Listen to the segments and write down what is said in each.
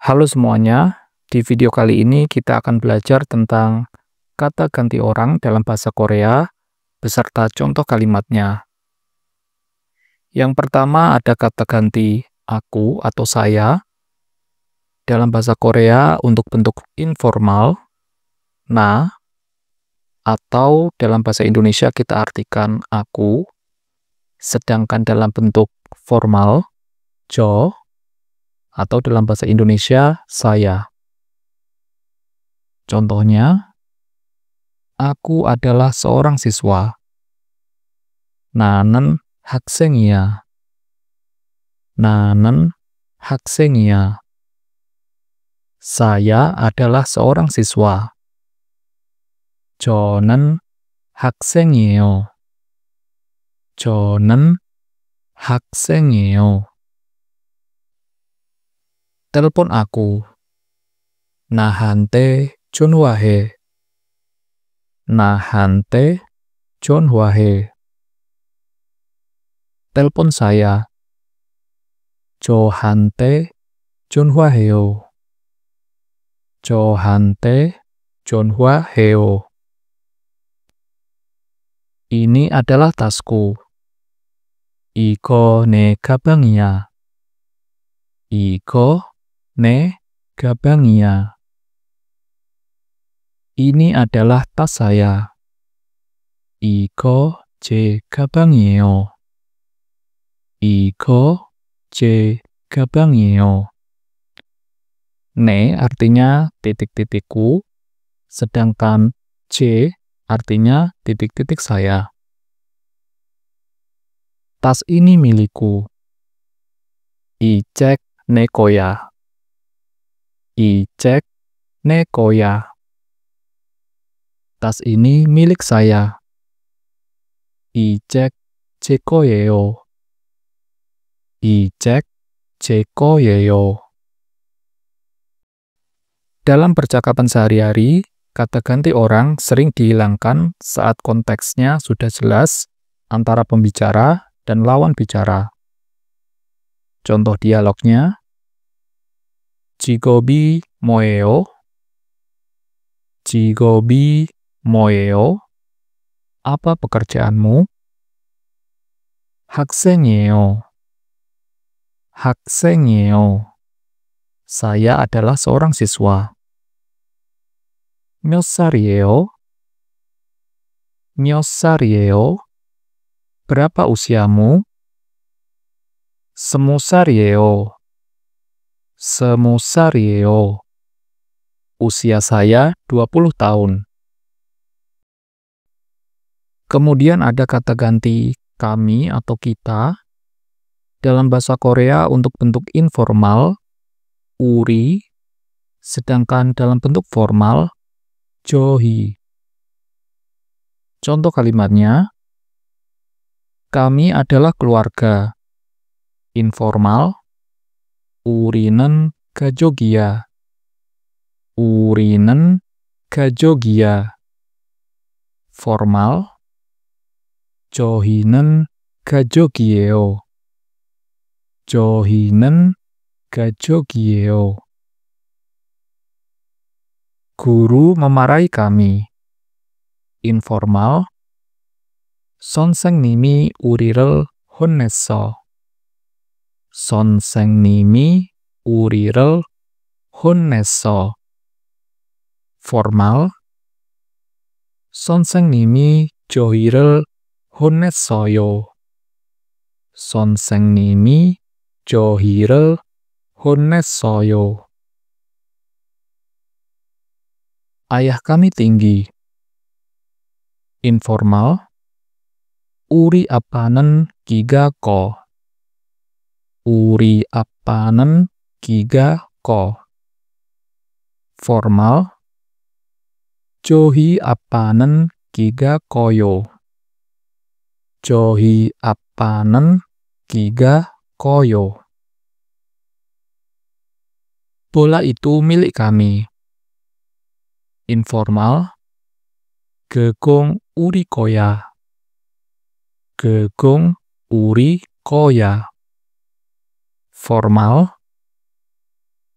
Halo semuanya, di video kali ini kita akan belajar tentang kata ganti orang dalam bahasa Korea beserta contoh kalimatnya. Yang pertama ada kata ganti aku atau saya. Dalam bahasa Korea untuk bentuk informal, na, atau dalam bahasa Indonesia kita artikan aku, sedangkan dalam bentuk formal, jo, atau dalam bahasa Indonesia saya. Contohnya, aku adalah seorang siswa. 나는 학생이야. 나는 학생이야. Saya adalah seorang siswa. 저는 학생이에요. 저는 학생이에요. Telepon aku. 나한테 전화해. 나한테 전화해. Telepon saya. 저한테 전화해요. 저한테 전화해요. Ini adalah tasku. 이거 내 가방이야. 이거 내 가방이야. Ini adalah tas saya. 이거 제 가방이에요. 이거 제 가방이에요. Ne artinya titik-titikku, sedangkan C artinya titik-titik saya. Tas ini milikku. 이 책 내 거야. 이 책 내 거야. Tas ini milik saya. 이 책 제 거예요. 이 책 제 거예요. Dalam percakapan sehari-hari, kata ganti orang sering dihilangkan saat konteksnya sudah jelas antara pembicara dan lawan bicara. Contoh dialognya, 직업이 뭐예요? 직업이 뭐예요? Apa pekerjaanmu? 학생이에요. 학생이에요. Saya adalah seorang siswa. 몇 살이에요? 몇 살이에요? Berapa usiamu? 스무 살이에요. 스무 살이에요. Usia saya 20 tahun. Kemudian ada kata ganti kami atau kita. Dalam bahasa Korea untuk bentuk informal, uri, sedangkan dalam bentuk formal, johi. Contoh kalimatnya, kami adalah keluarga. Informal, 우리는 가족이야. 우리는 가족이야. Formal, 저희는 가족이에요. 저희는 가족이에요. Guru memarahi kami. Informal, 선생님이 우리를 혼냈어. 선생님이 우리를 혼냈어. Formal, 선생님이 저희를 혼냈어요. 선생님이 저희를 혼냈어요. Ayah kami tinggi. Informal, 우리 아빠는 키가 커. 우리 아빠는 키가 커. Formal, 저희 아빠는 키가 커요. 저희 아빠는 키가 커요. Bola itu milik kami. Informal, 그공 우리 거야. 그공 우리 거야. Formal,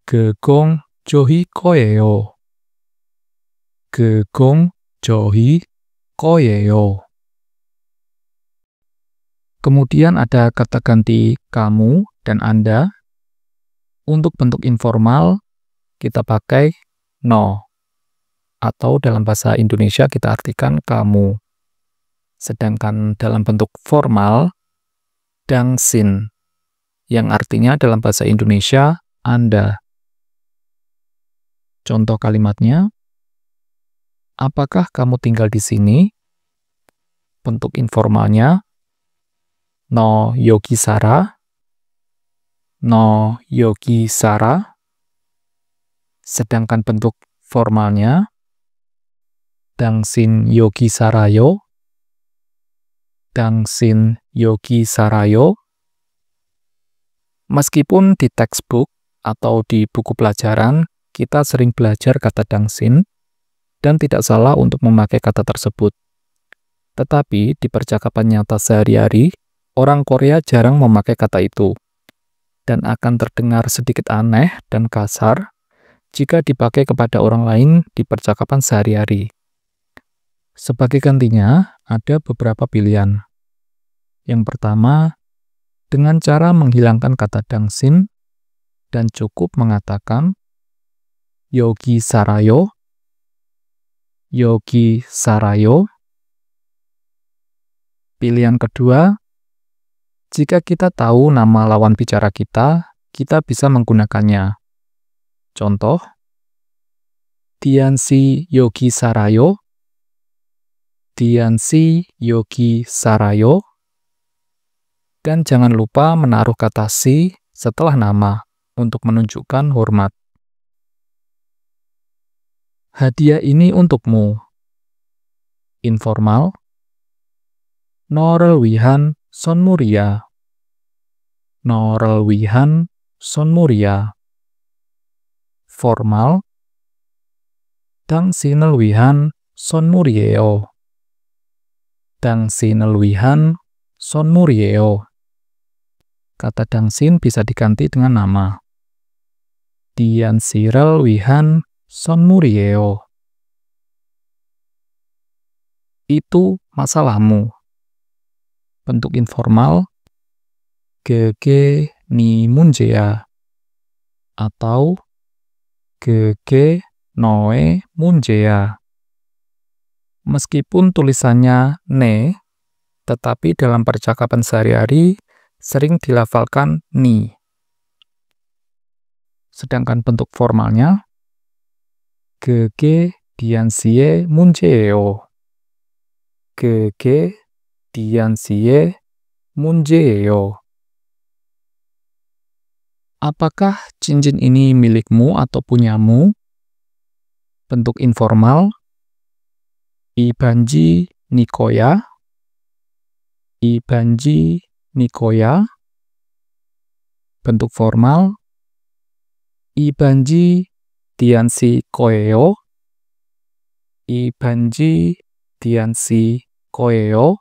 그공 조희 거예요. 그공 조희 거예요. Kemudian ada kata ganti kamu dan Anda. Untuk bentuk informal, kita pakai no. Atau dalam bahasa Indonesia kita artikan kamu. Sedangkan dalam bentuk formal, 당신, yang artinya dalam bahasa Indonesia, Anda. Contoh kalimatnya, apakah kamu tinggal di sini? Bentuk informalnya, 너 여기 살아? 너 여기 살아? Sedangkan bentuk formalnya, 당신 여기 살아요? 당신 여기 살아요? Meskipun di textbook atau di buku pelajaran, kita sering belajar kata 당신, dan tidak salah untuk memakai kata tersebut. Tetapi di percakapan nyata sehari-hari, orang Korea jarang memakai kata itu, dan akan terdengar sedikit aneh dan kasar jika dipakai kepada orang lain di percakapan sehari-hari. Sebagai gantinya, ada beberapa pilihan. Yang pertama, dengan cara menghilangkan kata 당신 dan cukup mengatakan 여기 살아요, 여기 살아요. Pilihan kedua, jika kita tahu nama lawan bicara kita bisa menggunakannya. Contoh, 디안씨 여기 살아요? 디안씨 여기 살아요? Dan jangan lupa menaruh kata si setelah nama untuk menunjukkan hormat. Hadiah ini untukmu. Informal, 너를 위한 선물이야. 너를 위한 선물이야. Formal, 당신을 위한 선물이에요. 당신을 위한 선물이에요. Kata 당신 bisa diganti dengan nama. 디안씨를 위한 선물이에요. Itu masalahmu. Bentuk informal, 그게 네 문제야. Atau 그게 너의 문제야. Meskipun tulisannya ne, tetapi dalam percakapan sehari-hari sering dilafalkan ni. Sedangkan bentuk formalnya, 그게 디안씨의 문제예요. 그게 디안씨의 문제예요. Apakah cincin ini milikmu atau punyamu? Bentuk informal, 이 반지 네 거야? 이 반지 네 거야? Bentuk formal, 이 반지 디안씨 거예요? 이 반지 디안씨 거예요?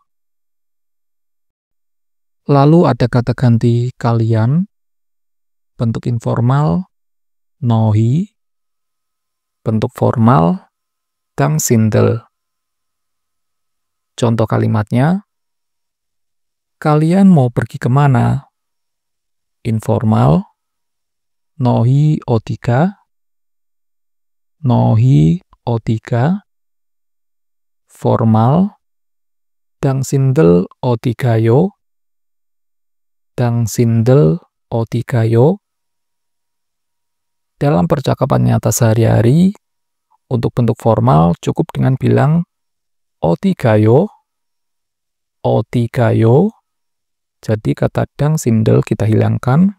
Lalu ada kata ganti kalian. Bentuk informal, 너희. Bentuk formal, 당신들. Contoh kalimatnya, kalian mau pergi kemana? Informal, 너희 어디가? 너희 어디가? Formal, 당신들 어디 가요? 당신들 어디 가요? Dalam percakapan nyata sehari-hari, untuk bentuk formal cukup dengan bilang 어디 가요? 어디 가요? Jadi kata 당신들 kita hilangkan.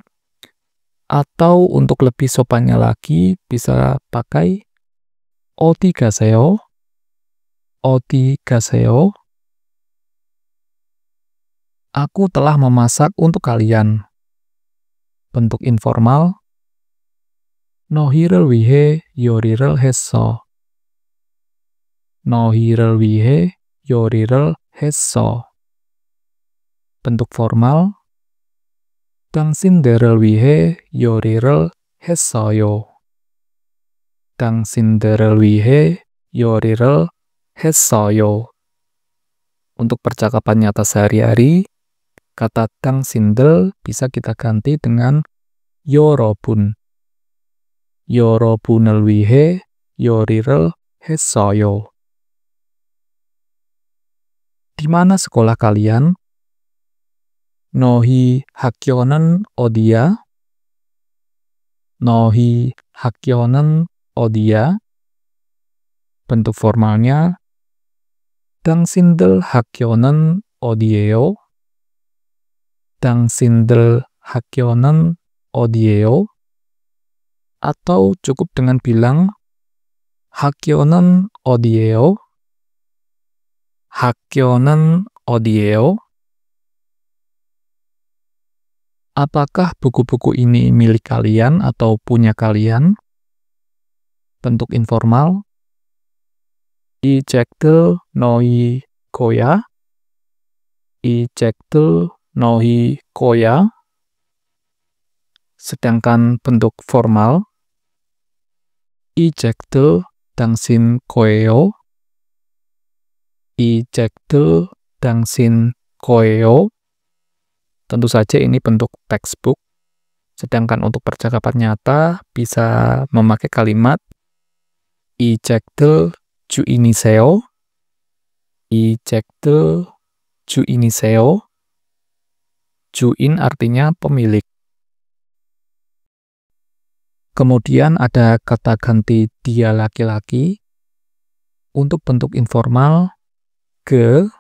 Atau untuk lebih sopannya lagi bisa pakai 어디 가세요? 어디 가세요? Aku telah memasak untuk kalian. Bentuk informal, 너희를 위해 요리를 했어. 너희를 위해 요리를 했어. Bentuk formal, 당신들을 위해 요리를 했어요. 당신들을 위해 요리를 했어요. Untuk percakapan nyata sehari-hari, kata 당신들 bisa kita ganti dengan 여러분. 여러분을 위해 요리를 했어요. Di mana sekolah kalian? 너희 학교는 어디야? 너희 학교는 어디야? Bentuk formalnya, 당신들 학교는 어디예요? 당신들 학교는 어디예요? Atau cukup dengan bilang 학교는 어디예요? 학교는 어디예요? Apakah buku-buku ini milik kalian atau punya kalian? Bentuk informal. 이 책들 너희 거야? 이 책들 너희 거야? Sedangkan bentuk formal. 이 책들 당신 거예요? 이 책들 당신 거예요? Tentu saja ini bentuk textbook. Sedangkan untuk percakapan nyata bisa memakai kalimat 이 책들 주인이세요? 이 책들 주인이세요? 주인 artinya pemilik. Kemudian ada kata ganti dia laki-laki. Untuk bentuk informal, ke.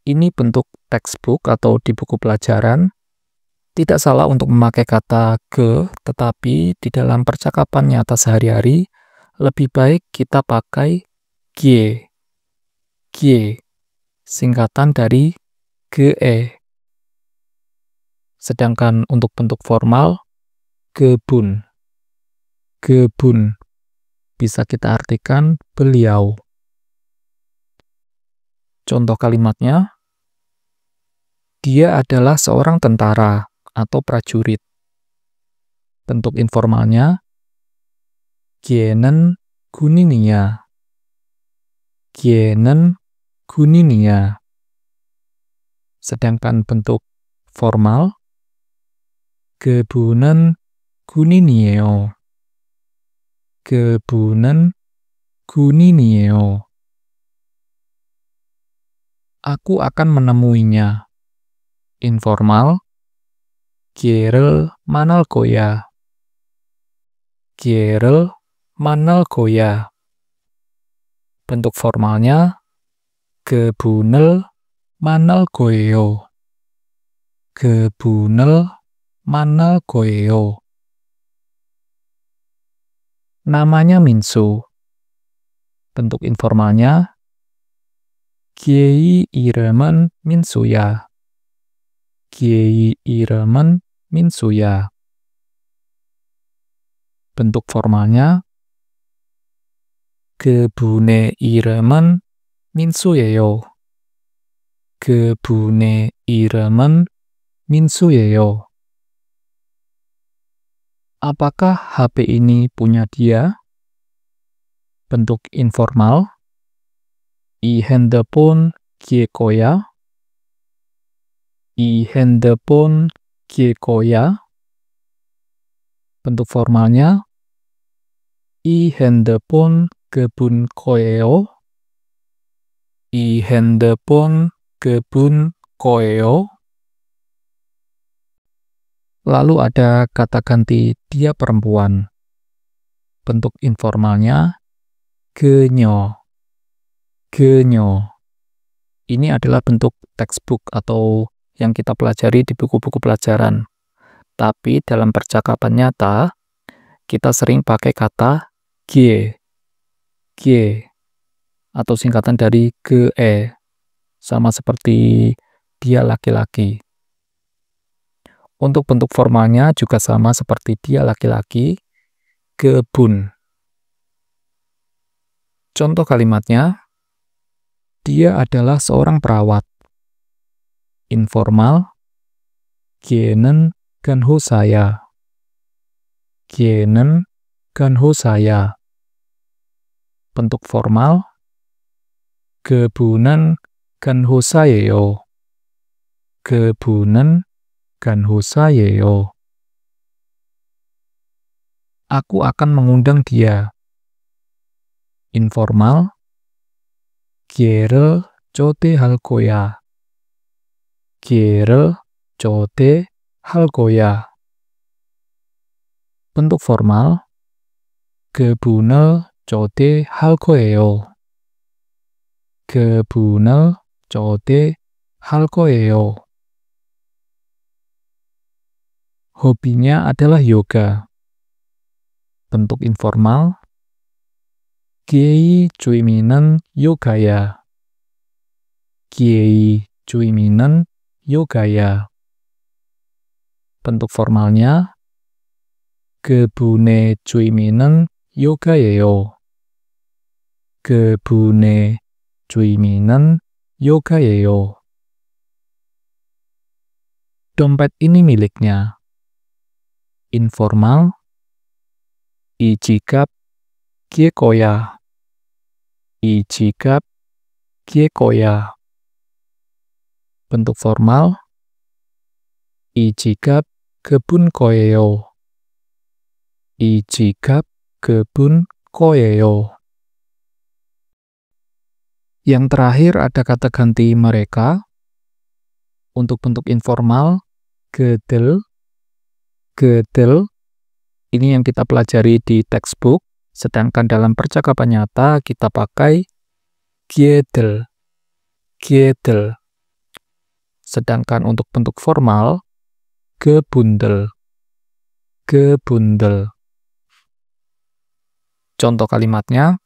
Ini bentuk textbook atau di buku pelajaran. Tidak salah untuk memakai kata ke, tetapi di dalam percakapan nyata sehari-hari, lebih baik kita pakai gie. Gie, singkatan dari ge. Sedangkan untuk bentuk formal, kebun. Kebun bisa kita artikan beliau. Contoh kalimatnya, dia adalah seorang tentara atau prajurit. Bentuk informalnya, 걔는 군인이야. 걔는 군인이야. Sedangkan bentuk formal, 그분은 군인이에요. 그분은 군인이에요. Aku akan menemuinya. Informal, 걔를 만날 거야. 걔를 만날 거야. Bentuk formalnya, 그분을 만날 거예요. 그분을 만날 거예요. Namanya Minsu. Bentuk informalnya, 걔의 이름은 민수야. 걔의 이름은 민수야. Bentuk formalnya, 그분의 이름은 민수예요. 그분의 이름은 민수예요. Apakah HP ini punya dia? Bentuk informal, 이 핸드폰 걔 거야? 이 핸드폰 걔 거야? Bentuk formalnya, 이 핸드폰 그분 거예요? 이 핸드폰 그분 거예요? Lalu ada kata ganti dia perempuan. Bentuk informalnya, 그녀. 그녀. Ini adalah bentuk textbook atau yang kita pelajari di buku-buku pelajaran. Tapi dalam percakapan nyata, kita sering pakai kata gie. Gie. Atau singkatan dari ge. Sama seperti dia laki-laki. Untuk bentuk formalnya juga sama seperti dia laki-laki, kebun. Contoh kalimatnya, dia adalah seorang perawat. Informal, 걔는 ganho saya. 걔는 ganho saya. Bentuk formal, 그분은 간호사예요. 그분은 간호사예요. Aku akan mengundang dia. Informal, 걔를 초대할 거야. 걔를 초대할 거야. Bentuk formal, 그분을 초대할 거예요. 그분을 초대할 거예요. Hobinya adalah yoga. Bentuk informal, 걔의 취미는 요가야. 걔의 취미는 요가야. Bentuk formalnya, 그분의 취미는 요가예요. 그분의 취미는 요가예요. Dompet ini miliknya. Informal, 이 지갑 걔 거야. 이 지갑 걔 거야. Bentuk formal, 이 지갑 그분 거예요. 이 지갑 그분 거예요. Yang terakhir ada kata ganti mereka. Untuk bentuk informal, 그들, 그들. Ini yang kita pelajari di textbook. Sedangkan dalam percakapan nyata kita pakai 걔들, 걔들. Sedangkan untuk bentuk formal, 그분들, 그분들. Contoh kalimatnya,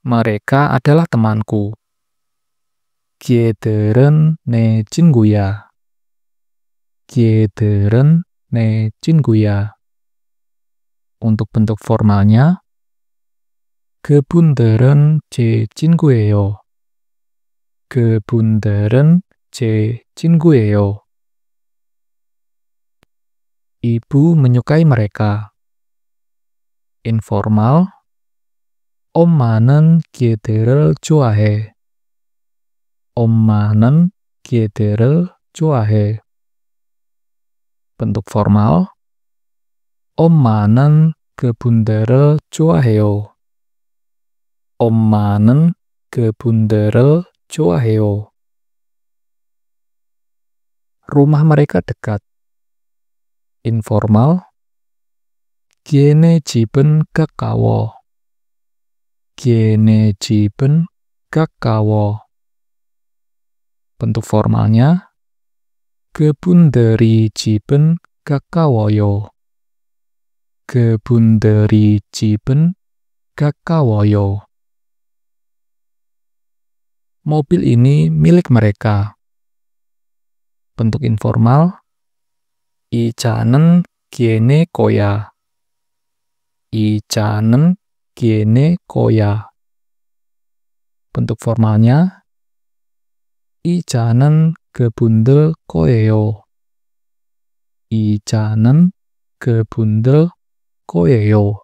mereka adalah temanku. 걔들은 내 친구야. 걔들은 내 친구야. Untuk bentuk formalnya, 그분들은 제 친구예요. 그분들은 제 친구예요. Ibu menyukai mereka. Informal, 엄마는 걔들을 좋아해. 엄마는 걔들을 좋아해. Bentuk formal, 엄마는 그분들을 좋아해요. 엄마는 그분들을 좋아해요. Rumah mereka dekat. Informal, 걔네 집은 가까워. 걔네 집은 가까워. Bentuk formalnya, 그분들이 집은 가까워요. 그분들이 집은 가까워요. Mobil ini milik mereka. Bentuk informal, 이 차는 걔네 거야. 이 차는 걔네 거야. Bentuk formalnya, 이 차는 그분들 거예요. 이 차는 그분들 거예요.